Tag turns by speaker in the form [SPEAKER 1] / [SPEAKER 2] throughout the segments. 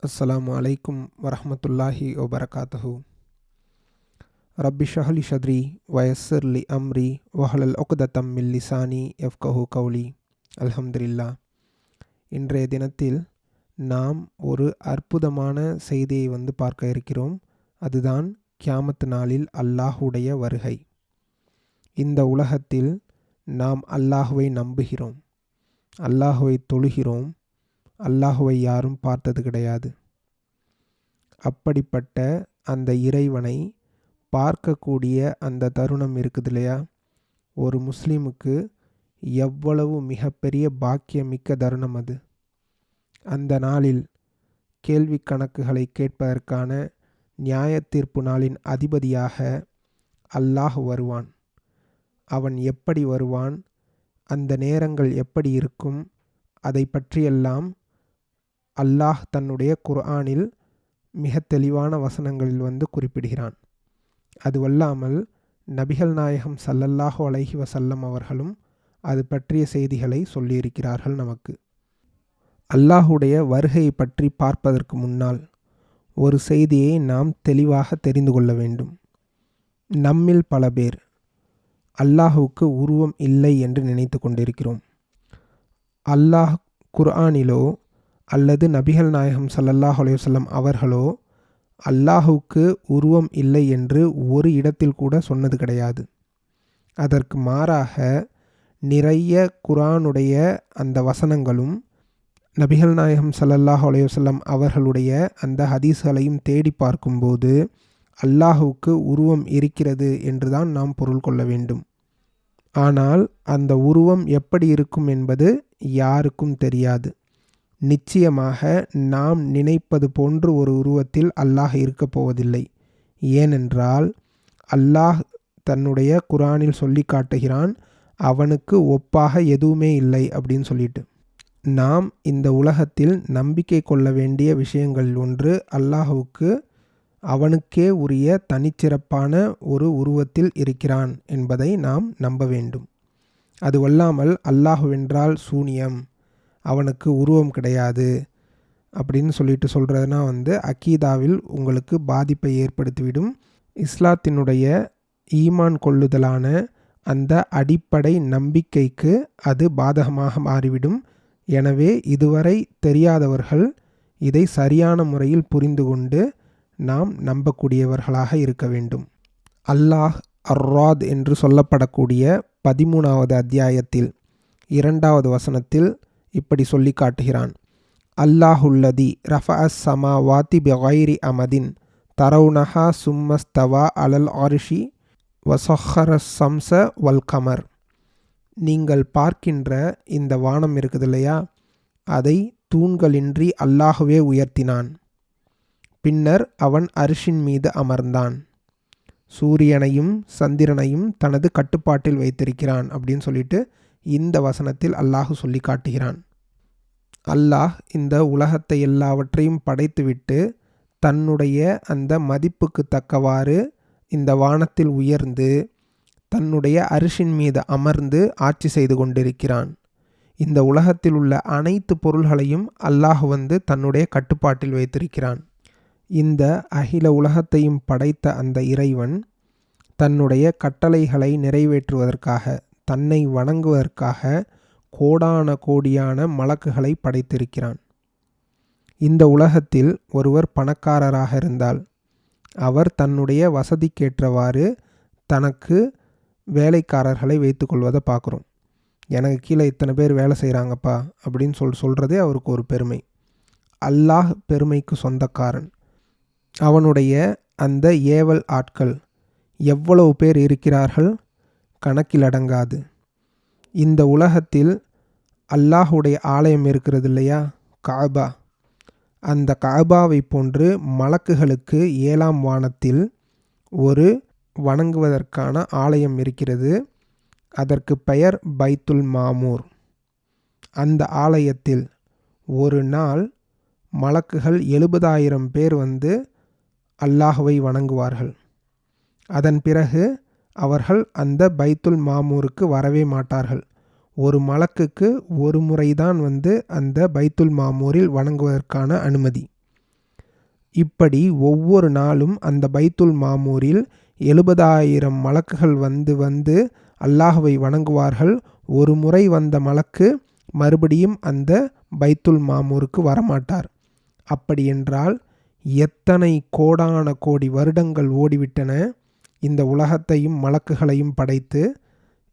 [SPEAKER 1] அஸ்ஸலாமு அலைக்கும் வரஹ்மத்துல்லாஹி வபரகாத்துஹு. ரப்பி ஷ்ரஹ்லி ஸத்ரி வயஸ்ஸிர்லி அம்ரி வஹ்லுல் உக்தத்தம் மின் லிசானி யஃப்கஹு கௌலி. அல்ஹம்துலில்லாஹ். இன்றைய தினத்தில் நாம் ஒரு அற்புதமான செய்தியை பார்க்க இருக்கிறோம். அதுதான் கியாமத் நாளில் அல்லாஹுடைய வருகை. இந்த உலகத்தில் நாம் அல்லாஹுவை நம்புகிறோம், அல்லாஹுவை தொழுகிறோம், அல்லாஹுவை யாரும் பார்த்தது கிடையாது. அப்படிப்பட்ட அந்த இறைவனை பார்க்கக்கூடிய அந்த தருணம் இருக்குது இல்லையா, ஒரு முஸ்லீமுக்கு எவ்வளவு மிகப்பெரிய பாக்கியமிக்க தருணம் அது. அந்த நாளில் கேள்வி கணக்குகளை கேட்பதற்கான நியாய தீர்ப்பு நாளின் அதிபதியாக அல்லாஹ் வருவான். அவன் எப்படி வருவான், அந்த நேரங்கள் எப்படி இருக்கும், அதை பற்றியெல்லாம் அல்லாஹ் தன்னுடைய குர்ஆனில் மிக தெளிவான வசனங்களில் குறிப்பிடுகிறான். அதுவல்லாமல் நபிகள் நாயகம் ஸல்லல்லாஹு அலைஹி வஸல்லம் அவர்களும் அது பற்றிய செய்திகளை சொல்லியிருக்கிறார்கள் நமக்கு. அல்லாஹுடைய வருகையை பற்றி பார்ப்பதற்கு முன்னால் ஒரு செய்தியை நாம் தெளிவாக தெரிந்து கொள்ள வேண்டும். நம்மில் பல பேர் அல்லாஹுவுக்கு உருவம் இல்லை என்று நினைத்து கொண்டிருக்கிறோம். அல்லாஹ் குர்ஆனிலோ அல்லது நபிகள் நாயகம் ஸல்லல்லாஹு அலைஹி வஸல்லம் அவர்களோ அல்லாஹுவுக்கு உருவம் இல்லை என்று ஒரு இடத்தில் கூட சொன்னது கிடையாது. அதற்கு மாறாக நிறைய குர்ஆனுடைய அந்த வசனங்களும் நபிகள் நாயகம் ஸல்லல்லாஹு அலைஹி வஸல்லம் அவர்களுடைய அந்த ஹதீஸ்களையும் தேடி பார்க்கும்போது அல்லாஹுவுக்கு உருவம் இருக்கிறது என்றுதான் நாம் பொருள் கொள்ள வேண்டும். ஆனால் அந்த உருவம் எப்படி இருக்கும் என்பது யாருக்கும் தெரியாது. நிச்சயமாக நாம் நினைப்பது போன்று ஒரு உருவத்தில் அல்லாஹ் இருக்கப் போவதில்லை. ஏனென்றால் அல்லாஹ் தன்னுடைய குர்ஆனில் சொல்லி காட்டுகிறான், அவனுக்கு ஒப்பாக எதுவுமே இல்லை அப்படின்னு சொல்லிட்டு. நாம் இந்த உலகத்தில் நம்பிக்கை கொள்ள வேண்டிய விஷயங்களில் ஒன்று, அல்லாஹுவுக்கு அவனுக்கே உரிய தனிச்சிறப்பான ஒரு உருவத்தில் இருக்கிறான் என்பதை நாம் நம்ப வேண்டும். அதுவல்லாமல் அல்லாஹுவென்றால் சூனியம், அவனுக்கு உருவம் கிடையாது அப்படின்னு சொல்கிறதுனா அக்கீதாவில் உங்களுக்கு பாதிப்பை ஏற்படுத்திவிடும். இஸ்லாத்தினுடைய ஈமான் கொள்ளுதலான அந்த அடிப்படை நம்பிக்கைக்கு அது பாதகமாக மாறிவிடும். எனவே இதுவரை தெரியாதவர்கள் இதை சரியான முறையில் புரிந்து கொண்டு நாம் நம்பக்கூடியவர்களாக இருக்க வேண்டும். அல்லாஹ் அர்-ராத் என்று சொல்லப்படக்கூடிய 13வது அத்தியாயத்தில் 2வது வசனத்தில் இப்படி சொல்லி காட்டுகிறான். அல்லாஹுல்லதி ரஃபஅஸ் ஸமாவாதி பிகைரி அமதின் தரவுனஹா சும்மஸ்தவா அலல் அர்ஷி வஸஹரஸ் ஸம்ஸ வல் கமர். நீங்கள் பார்க்கின்ற இந்த வானம் இருக்குது இல்லையா, அதை தூண்களின்றி அல்லாஹுவே உயர்த்தினான். பின்னர் அவன் அர்ஷின் மீது அமர்ந்தான். சூரியனையும் சந்திரனையும் தனது கட்டுப்பாட்டில் வைத்திருக்கிறான் அப்படின்னு சொல்லிட்டு இந்த வசனத்தில் அல்லாஹ் சொல்லி காட்டுகிறான். அல்லாஹ் இந்த உலகத்தை எல்லாவற்றையும் படைத்துவிட்டு தன்னுடைய அந்த மதிப்புக்கு தக்கவாறு இந்த வானத்தில் உயர்ந்து தன்னுடைய அரிசின் மீது அமர்ந்து ஆட்சி செய்து கொண்டிருக்கிறான். இந்த உலகத்தில் உள்ள அனைத்து பொருள்களையும் அல்லாஹ் தன்னுடைய கட்டுப்பாட்டில் வைத்திருக்கிறான். இந்த அகில உலகத்தையும் படைத்த அந்த இறைவன் தன்னுடைய கட்டளைகளை நிறைவேற்றுவதற்காக, தன்னை வணங்குவதற்காக கோடான கோடியான மலக்குகளை படைத்திருக்கிறான். இந்த உலகத்தில் ஒருவர் பணக்காரராக இருந்தால் அவர் தன்னுடைய வசதிக்கேற்றவாறு தனக்கு வேலைக்காரர்களை வைத்துக்கொள்வதை பார்க்குறோம். எனக்கு கீழே இத்தனை பேர் வேலை செய்கிறாங்கப்பா அப்படின்னு சொல்கிறதே அவருக்கு ஒரு பெருமை. அல்லாஹ் பெருமைக்கு சொந்தக்காரன். அவனுடைய அந்த ஏவல் ஆட்கள் எவ்வளவு பேர் இருக்கிறார்கள், கணக்கில் அடங்காது. இந்த உலகத்தில் அல்லாஹுடைய ஆலயம் இருக்கிறது இல்லையா, கஅபா, அந்த கஅபாவை போன்று மலக்குகளுக்கு 7ஆம் வானத்தில் ஒரு வணங்குவதற்கான ஆலயம் இருக்கிறது. அதற்கு பெயர் பைத்துல் மாமூர். அந்த ஆலயத்தில் ஒரு நாள் மலக்குகள் 70,000 பேர் அல்லாஹுவை வணங்குவார்கள். அதன் பிறகு அவர்கள் அந்த பைத்துல் மாமூருக்கு வரவே மாட்டார்கள். ஒரு மலக்குக்கு ஒரு முறைதான் அந்த பைத்துல் மாமூரில் வணங்குவதற்கான அனுமதி. இப்படி ஒவ்வொரு நாளும் அந்த பைத்துல் மாமூரில் 70,000 மலக்குகள் வந்து வந்து அல்லாஹ்வை வணங்குவார்கள். ஒரு முறை வந்த மலக்கு மறுபடியும் அந்த பைத்துல் மாமூருக்கு வரமாட்டார். அப்படியென்றால் எத்தனை கோடான கோடி வருடங்கள் ஓடிவிட்டன இந்த உலகத்தையும் மலக்குகளையும் படைத்து.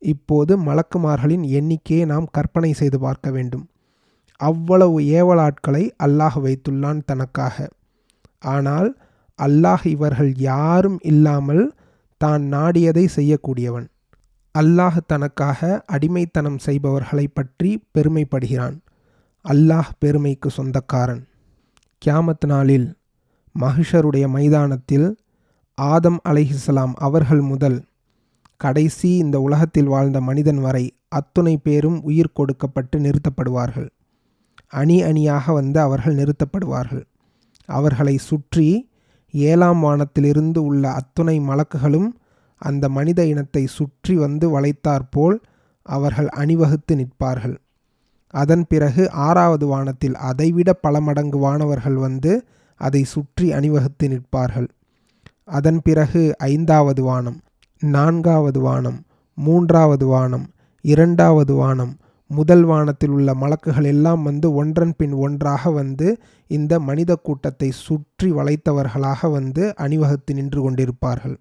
[SPEAKER 1] இப்போது மலக்குமார்களின் எண்ணிக்கையை நாம் கற்பனை செய்து பார்க்க வேண்டும். அவ்வளவு ஏவலாட்களை அல்லாஹ் வைத்துள்ளான் தனக்காக. ஆனால் அல்லாஹ் இவர்கள் யாரும் இல்லாமல் தான் நாடியதை செய்யக்கூடியவன். அல்லாஹ் தனக்காக அடிமைத்தனம் செய்பவர்களை பற்றி பெருமைப்படுகிறான். அல்லாஹ் பெருமைக்கு சொந்தக்காரன். கியாமத் நாளில் மஹ்ஷருடைய மைதானத்தில் ஆதம் அலைஹிஸ்ஸலாம் அவர்கள் முதல் கடைசி இந்த உலகத்தில் வாழ்ந்த மனிதன் வரை அத்துணை பேரும் உயிர் கொடுக்கப்பட்டு நிறுத்தப்படுவார்கள். அணி அணியாக வந்து அவர்கள் நிறுத்தப்படுவார்கள். அவர்களை சுற்றி 7ஆம் வானத்திலிருந்து உள்ள அத்துணை மலக்குகளும் அந்த மனித இனத்தை சுற்றி வந்து வளைத்தாற்போல் அவர்கள் அணிவகுத்து நிற்பார்கள். அதன் பிறகு 6வது வானத்தில் அதைவிட பல மடங்கு வானவர்கள் வந்து அதை சுற்றி அணிவகுத்து நிற்பார்கள். அதன் பிறகு 5வது வானம், 4வது வானம், 3வது வானம், 2வது வானம், முதல் வானத்தில் உள்ள மலக்குகள் எல்லாம் வந்து ஒன்றன் பின் ஒன்றாக வந்து இந்த மனித கூட்டத்தை சுற்றி வளைத்தவர்களாக வந்து அணிவகுத்து நின்று கொண்டிருப்பார்கள்.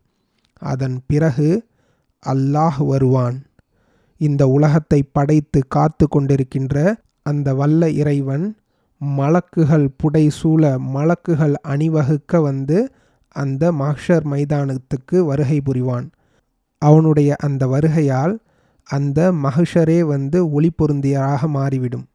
[SPEAKER 1] அதன் பிறகு அல்லாஹ் வருவான். இந்த உலகத்தை படைத்து காத்து கொண்டிருக்கின்ற அந்த வல்ல இறைவன் மலக்குகள் புடை சூழ மலக்குகள் அணிவகுக்க வந்து அந்த மஹ்ஷர் மைதானத்துக்கு வருகை புரிவான். அவனுடைய அந்த வருகையால் அந்த மஹ்ஷரே வந்து ஒளி பொருந்தியராக மாறிவிடும்.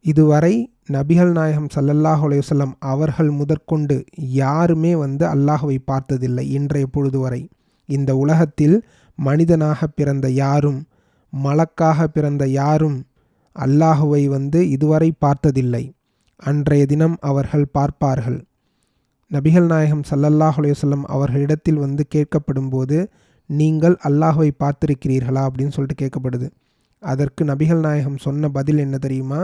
[SPEAKER 1] இதுவரை நபிகள் நாயகம் ஸல்லல்லாஹு அலைஹி வஸல்லம் அவர்கள் முதற்கொண்டு யாருமே வந்து அல்லாஹ்வை பார்த்ததில்லை. இன்றைய பொழுது வரை இந்த உலகத்தில் மனிதனாக பிறந்த யாரும் மலக்காக பிறந்த யாரும் அல்லாஹ்வை வந்து இதுவரை பார்த்ததில்லை. அன்றைய தினம் அவர்கள் பார்ப்பார்கள். நபிகள் நாயகம் ஸல்லல்லாஹு அலைஹி வஸல்லம் அவர்களிடத்தில் வந்து கேட்கப்படும் போது, நீங்கள் அல்லாஹ்வை பார்த்திருக்கிறீர்களா அப்படின்னு சொல்லிட்டு கேட்கப்படுது. அதற்கு நபிகள் நாயகம் சொன்ன பதில் என்ன தெரியுமா?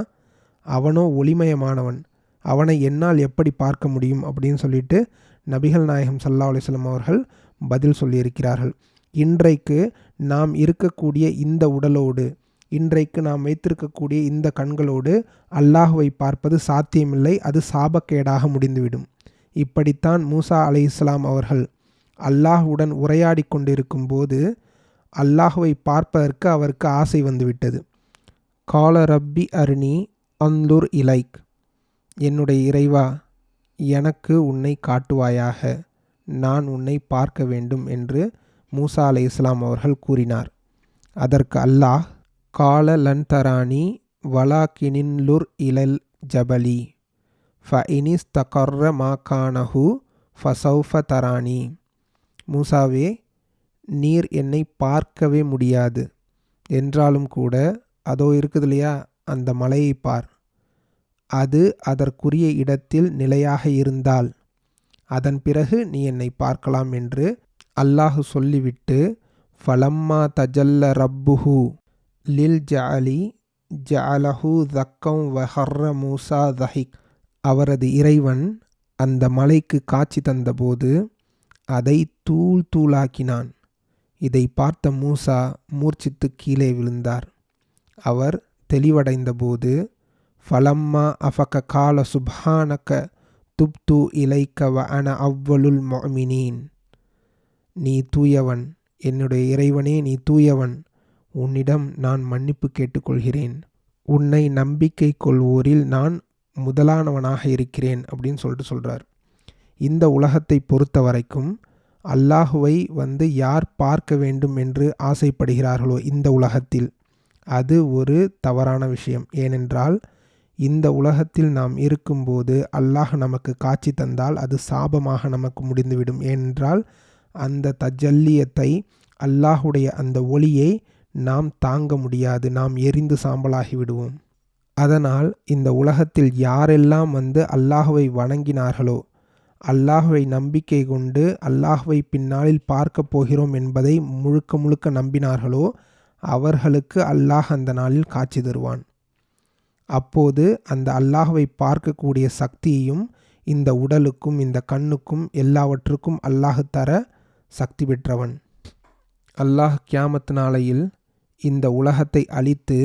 [SPEAKER 1] அவனோ ஒளிமயமானவன், அவனை என்னால் எப்படி பார்க்க முடியும் அப்படின்னு சொல்லிட்டு நபிகள் நாயகம் ஸல்லல்லாஹு அலைஹி வஸல்லம் அவர்கள் பதில் சொல்லியிருக்கிறார்கள். இன்றைக்கு நாம் இருக்கக்கூடிய இந்த உடலோடு, இன்றைக்கு நாம் வைத்திருக்கக்கூடிய இந்த கண்களோடு அல்லாஹ்வை பார்ப்பது சாத்தியமில்லை. அது சாபக்கேடாக முடிந்துவிடும். இப்படித்தான் மூசா அலைஹிஸ்ஸலாம் அவர்கள் அல்லாஹ்வுடன் உரையாடி கொண்டிருக்கும் போது அல்லாஹ்வை பார்ப்பதற்கு அவருக்கு ஆசை வந்துவிட்டது. கால ரப்பி அர்னி அன்துர் இலைக், என்னுடைய இறைவா எனக்கு உன்னை காட்டுவாயாக, நான் உன்னை பார்க்க வேண்டும் என்று மூசா அலைஹிஸ்ஸலாம் அவர்கள் கூறினார். அதற்கு அல்லாஹ் கால லன் தரானி வலாக்கினின்லுர் இலல் ஜபலி ஃபஇனிஸ்தகர்ர மாகானஹு ஃபசௌஃப தரானி, மூசாவே நீர் என்னை பார்க்கவே முடியாது என்றாலும் கூட அதோ இருக்குது இல்லையா அந்த மலையை பார், அது அதற்குரிய இடத்தில் நிலையாக இருந்தால் அதன் பிறகு நீ என்னை பார்க்கலாம் என்று அல்லாஹ் சொல்லிவிட்டு, ஃபலம்மா தஜல்ல ரப்புஹு லில் ஜஅலி ஜஅலஹு தக்கம் வஹர்ர மூசா தஹிக், அவரது இறைவன் அந்த மலைக்கு காட்சி தந்தபோது அதை தூள் தூளாக்கினான். இதை பார்த்த மூசா மூர்ச்சித்து கீழே விழுந்தார். அவர் தெளிவடைந்த போது ஃபலம்மா அஃபக கால சுப்ஹானக துப்து இலைக்க வ அன அவ்வலுல் முஃமினீன், நீ தூயவன், என்னுடைய இறைவனே நீ தூயவன், உன்னிடம் நான் மன்னிப்பு கேட்டுக்கொள்கிறேன், உன்னை நம்பிக்கை கொள்வோரில் நான் முதலானவனாக இருக்கிறேன் அப்படின்னு சொல்கிறார். இந்த உலகத்தை பொறுத்த வரைக்கும் அல்லாஹுவை வந்து யார் பார்க்க வேண்டும் என்று ஆசைப்படுகிறார்களோ இந்த உலகத்தில், அது ஒரு தவறான விஷயம். ஏனென்றால் இந்த உலகத்தில் நாம் இருக்கும்போது அல்லாஹ் நமக்கு காட்சி தந்தால் அது சாபமாக நமக்கு முடிந்துவிடும். ஏனென்றால் அந்த தஜல்லியத்தை, அல்லாஹுடைய அந்த ஒளியை நாம் தாங்க முடியாது, நாம் எரிந்து சாம்பலாகி விடுவோம். அதனால் இந்த உலகத்தில் யாரெல்லாம் வந்து அல்லாஹுவை வணங்கினார்களோ, அல்லாஹுவை நம்பிக்கை கொண்டு அல்லாஹுவை பின்னாளில் பார்க்க போகிறோம் என்பதை முழுக்க முழுக்க நம்பினார்களோ அவர்களுக்கு அல்லாஹ் அந்த நாளில் காட்சி தருவான். அப்போது அந்த அல்லாஹுவை பார்க்கக்கூடிய சக்தியையும் இந்த உடலுக்கும் இந்த கண்ணுக்கும் எல்லாவற்றுக்கும் அல்லாஹ் தர சக்தி பெற்றவன். அல்லாஹ் கியாமத் நாளையில் இந்த உலகத்தை அழித்து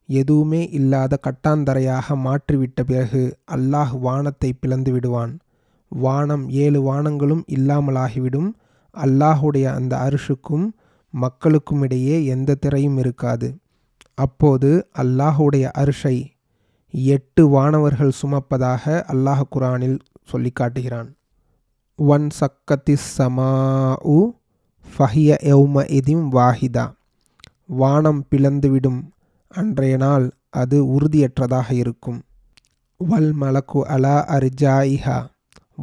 [SPEAKER 1] எதுவுமே இல்லாத கட்டாந்தரையாக மாற்றிவிட்ட பிறகு அல்லாஹ் வானத்தை பிளந்து விடுவான். வானம் 7 வானங்களும் இல்லாமலாகிவிடும். அல்லாஹுடைய அந்த அர்ஷுக்கும் மக்களுக்கும் இடையே எந்த திரையும் இருக்காது. அப்போது அல்லாஹுடைய அர்ஷை 8 வானவர்கள் சுமப்பதாக அல்லாஹ் குரானில் சொல்லி காட்டுகிறான். வன் சக்கத்திஸ் சமாஉ ஃபஹிய யௌம இதிம் வாஹிதா. வானம் பிளந்துவிடும் அன்றைய நாள் அது உறுதியற்றதாக இருக்கும். வல் மலக்கு அலா அர்ஜாயிஹா.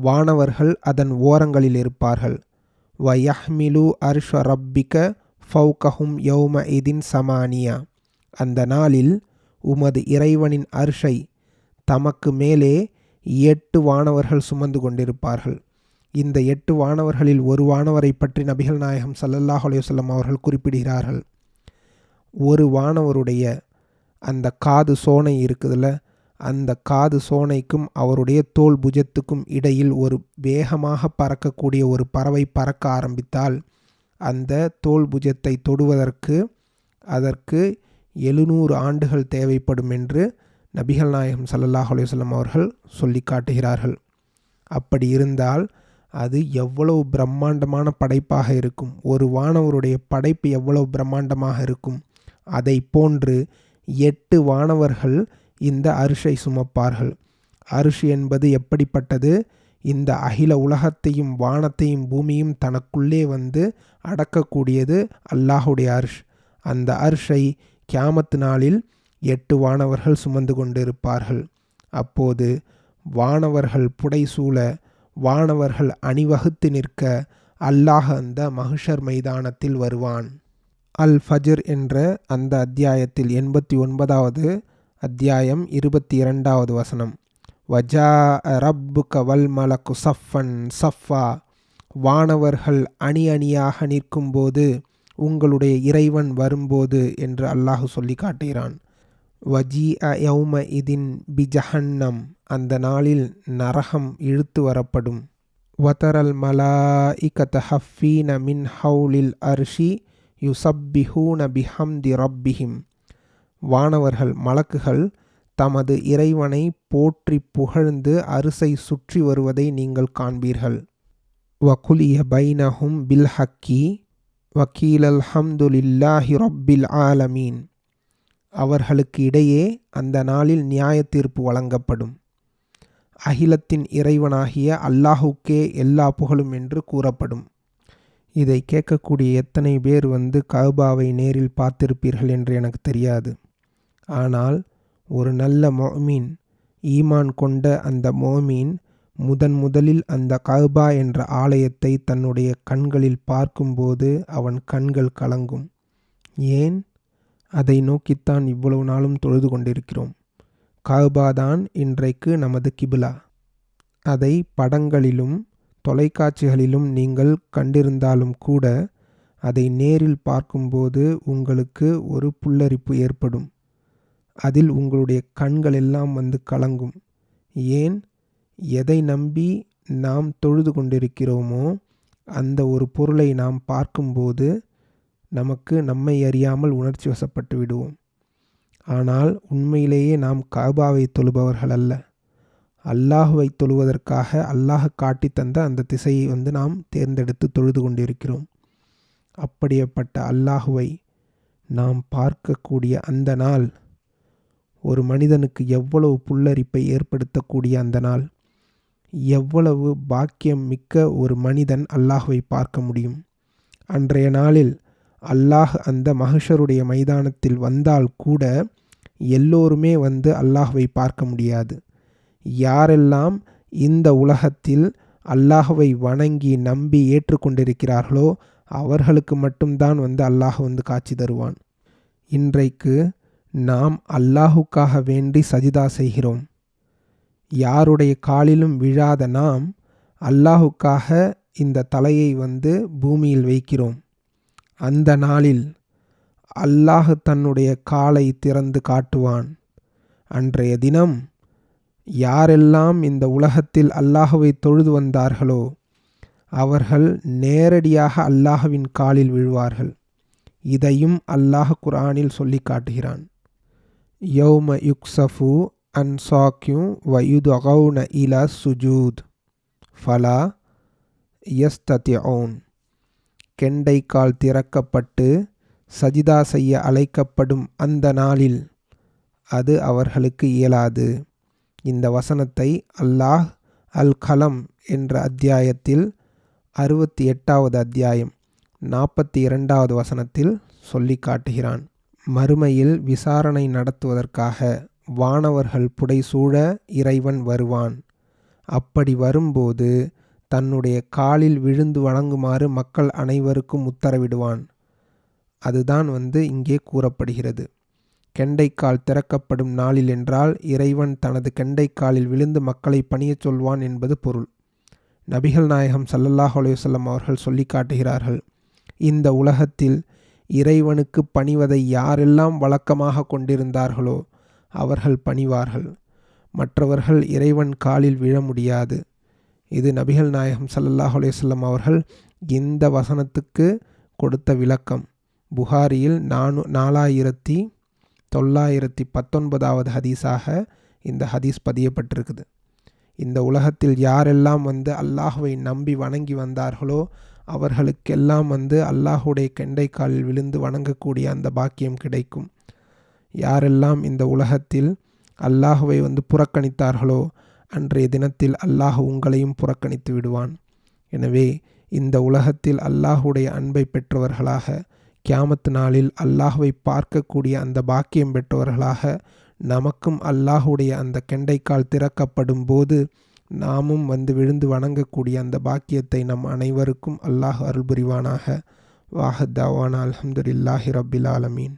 [SPEAKER 1] வானவர்கள் அதன் ஓரங்களில் இருப்பார்கள். வயஹ்மிலு அர்ஷ ரப்பிக ஃபௌகஹும் யௌம இதின் சமானியா. அந்த நாளில் உமது இறைவனின் அர்ஷை தமக்கு மேலே 8 வானவர்கள் சுமந்து கொண்டிருப்பார்கள். இந்த 8 வானவர்களில் ஒரு வானவரை பற்றி நபிகள் நாயகம் ஸல்லல்லாஹு அலைஹி வஸல்லம் அவர்கள் குறிப்பிடுகிறார்கள். ஒரு வானவருடைய அந்த காது சோனை இருக்குதுல்ல, அந்த காது சோனைக்கும் அவருடைய தோல் புஜத்துக்கும் இடையில் ஒரு வேகமாக பறக்கக்கூடிய ஒரு பறவை பறக்க ஆரம்பித்தால் அந்த தோல் புஜத்தை தொடுவதற்கு அதற்கு 700 ஆண்டுகள் தேவைப்படும் என்று நபிகள் நாயகம் ஸல்லல்லாஹு அலைஹி வஸல்லம் அவர்கள் சொல்லி காட்டுகிறார்கள். அப்படி இருந்தால் அது எவ்வளவு பிரம்மாண்டமான படைப்பாக இருக்கும். ஒரு வானவருடைய படைப்பு எவ்வளவு பிரம்மாண்டமாக இருக்கும். அதை போன்று 8 வானவர்கள் இந்த அரிஷை சுமப்பார்கள். அரிஷ் என்பது எப்படிப்பட்டது? இந்த அகில உலகத்தையும் வானத்தையும் பூமியும் தனக்குள்ளே வந்து அடக்கக்கூடியது அல்லாஹுடைய அர்ஷ். அந்த அர்ஷை கியாமத் நாளில் 8 வானவர்கள் சுமந்து கொண்டிருப்பார்கள். அப்போது வானவர்கள் புடைசூழ, வானவர்கள் அணிவகுத்து நிற்க அல்லாஹ் அந்த மஹ்ஷர் மைதானத்தில் வருவான். அல் ஃபஜ்ர் என்ற அந்த அத்தியாயத்தில் 89வது அத்தியாயம் 22வது வசனம். வஜா ரப்புக வல் மலக்கு சஃபன் சஃபா. வானவர்கள் அணி அணியாக நிற்கும்போது உங்களுடைய இறைவன் வரும்போது என்று அல்லாஹ் சொல்லி காட்டுகிறான். வஜி யௌம இதின் பிஜஹன்னம். அந்த நாளில் நரகம் இழுத்து வரப்படும். வதரல் மலாஇகத ஹஃபீன மின் ஹவுலில் அர்ஷி யுசப்பிஹூன பிஹம்தி ரப்பிஹிம். வானவர்கள் மலக்குகள் தமது இறைவனை போற்றி புகழ்ந்து அரிசை சுற்றி வருவதை நீங்கள் காண்பீர்கள். வகுலிய பைனஹும் பில் ஹக்கி வக்கீலல் ஹம்துலில்லாஹி ரப்பில் ஆலமீன். அவர்களுக்கு இடையே அந்த நாளில் நியாய தீர்ப்பு வழங்கப்படும். அகிலத்தின் இறைவனாகிய அல்லாஹுக்கே எல்லா புகழும் என்று கூறப்படும். இதை கேட்கக்கூடிய எத்தனை பேர் கஅபாவை நேரில் பார்த்திருப்பீர்கள் என்று எனக்கு தெரியாது. ஆனால் ஒரு நல்ல மோமீன், ஈமான் கொண்ட அந்த மோமீன் முதலில் அந்த கஅபா என்ற ஆலயத்தை தன்னுடைய கண்களில் பார்க்கும்போது அவன் கண்கள் கலங்கும். ஏன்? அதை நோக்கித்தான் இவ்வளவு நாளும் தொழுது கொண்டிருக்கிறோம். கஅபா தான் இன்றைக்கு நமது கிபிலா. அதை படங்களிலும் தொலைக்காட்சிகளிலும் நீங்கள் கண்டிருந்தாலும் கூட அதை நேரில் பார்க்கும்போது உங்களுக்கு ஒரு புல்லரிப்பு ஏற்படும். அதில் உங்களுடைய கண்கள் எல்லாம் கலங்கும். ஏன்? எதை நம்பி நாம் தொழுது கொண்டிருக்கிறோமோ அந்த ஒரு பொருளை நாம் பார்க்கும்போது நமக்கு நம்மை அறியாமல் உணர்ச்சி வசப்பட்டு விடுவோம். ஆனால் உண்மையிலேயே நாம் கஅபாவை தொழுபவர்கள் அல்ல. அல்லாஹுவை தொழுவதற்காக அல்லாஹ் காட்டி தந்த அந்த திசையை நாம் தேர்ந்தெடுத்து தொழுது கொண்டிருக்கிறோம். அப்படிப்பட்ட அல்லாஹுவை நாம் பார்க்கக்கூடிய அந்த நாள் ஒரு மனிதனுக்கு எவ்வளவு புல்லரிப்பை ஏற்படுத்தக்கூடிய அந்த நாள். எவ்வளவு பாக்கியம் மிக்க ஒரு மனிதன் அல்லாஹுவை பார்க்க முடியும். அன்றைய நாளில் அல்லாஹ் அந்த மஹ்ஷருடைய மைதானத்தில் வந்தால் கூட எல்லோருமே அல்லாஹுவை பார்க்க முடியாது. யாரெல்லாம் இந்த உலகத்தில் அல்லாஹுவை வணங்கி நம்பி ஏற்றுக்கொண்டிருக்கிறார்களோ அவர்களுக்கு மட்டும்தான் அல்லாஹ் காட்சி தருவான். இன்றைக்கு நாம் அல்லாஹுக்காக வேண்டி சஜிதா செய்கிறோம். யாருடைய காலிலும் விழாத நாம் அல்லாஹுக்காக இந்த தலையை பூமியில் வைக்கிறோம். அந்த நாளில் அல்லாஹ் தன்னுடைய காலை திறந்து காட்டுவான். அன்றைய தினம் யாரெல்லாம் இந்த உலகத்தில் அல்லாஹ்வை தொழுது வந்தார்களோ அவர்கள் நேரடியாக அல்லாஹ்வின் காலில் விழுவார்கள். இதையும் அல்லாஹ் குர்ஆனில் சொல்லி காட்டுகிறான். யௌம யுக்ஸஃபு அன் சாக்யும் வயுதுகௌன இலா சுஜூத் ஃபலா யஸ்ததிஊன். கெண்டைக்கால் திறக்கப்பட்டு சஜிதா செய்ய அழைக்கப்படும் அந்த நாளில் அது அவர்களுக்கு இயலாது. இந்த வசனத்தை அல்லாஹ் அல் கலம் என்ற அத்தியாயத்தில் 68வது அத்தியாயம் 42வது வசனத்தில் சொல்லி காட்டுகிறான். மறுமையில் விசாரணை நடத்துவதற்காக வானவர்கள் புடைசூழ இறைவன் வருவான். அப்படி வரும்போது தன்னுடைய காலில் விழுந்து வணங்குமாறு மக்கள் அனைவருக்கும் உத்தரவிடுவான். அதுதான் இங்கே கூறப்படுகிறது. கெண்டைக்கால் திறக்கப்படும் நாளில் என்றால் இறைவன் தனது கெண்டைக்காலில் விழுந்து மக்களை பணியச் சொல்வான் என்பது பொருள். நபிகள் நாயகம் ஸல்லல்லாஹு அலைஹி வஸல்லம் அவர்கள் சொல்லி காட்டுகிறார்கள், இந்த உலகத்தில் இறைவனுக்கு பணிவதை யாரெல்லாம் வழக்கமாக கொண்டிருந்தார்களோ அவர்கள் பணிவார்கள். மற்றவர்கள் இறைவன் காலில் விழ முடியாது. இது நபிகள் நாயகம் ஸல்லல்லாஹு அலைஹி வஸல்லம் அவர்கள் இந்த வசனத்துக்கு கொடுத்த விளக்கம். புகாரியில் 4919வது ஹதீஸாக இந்த ஹதீஸ் பதியப்பட்டிருக்குது. இந்த உலகத்தில் யாரெல்லாம் அல்லாஹ்வை நம்பி வணங்கி வந்தார்களோ அவர்களுக்கெல்லாம் அல்லாஹுடைய கெண்டைக்காலில் விழுந்து வணங்கக்கூடிய அந்த பாக்கியம் கிடைக்கும். யாரெல்லாம் இந்த உலகத்தில் அல்லாஹுவை புறக்கணித்தார்களோ அன்றைய தினத்தில் அல்லாஹ் உங்களையும் புறக்கணித்து விடுவான். எனவே இந்த உலகத்தில் அல்லாஹுடைய அன்பை பெற்றவர்களாக, கியாமத் நாளில் அல்லாஹ்வை பார்க்கக்கூடிய அந்த பாக்கியம் பெற்றவர்களாக, நமக்கும் அல்லாஹுடைய அந்த கெண்டைக்கால் திறக்கப்படும் போது நாமும் விழுந்து வணங்கக்கூடிய அந்த பாக்கியத்தை நம் அனைவருக்கும் அல்லாஹ் அருள் புரிவானாக. வாஹத் தாவானா அல்ஹம்துலில்லாஹி ரப்பில் ஆலமீன்.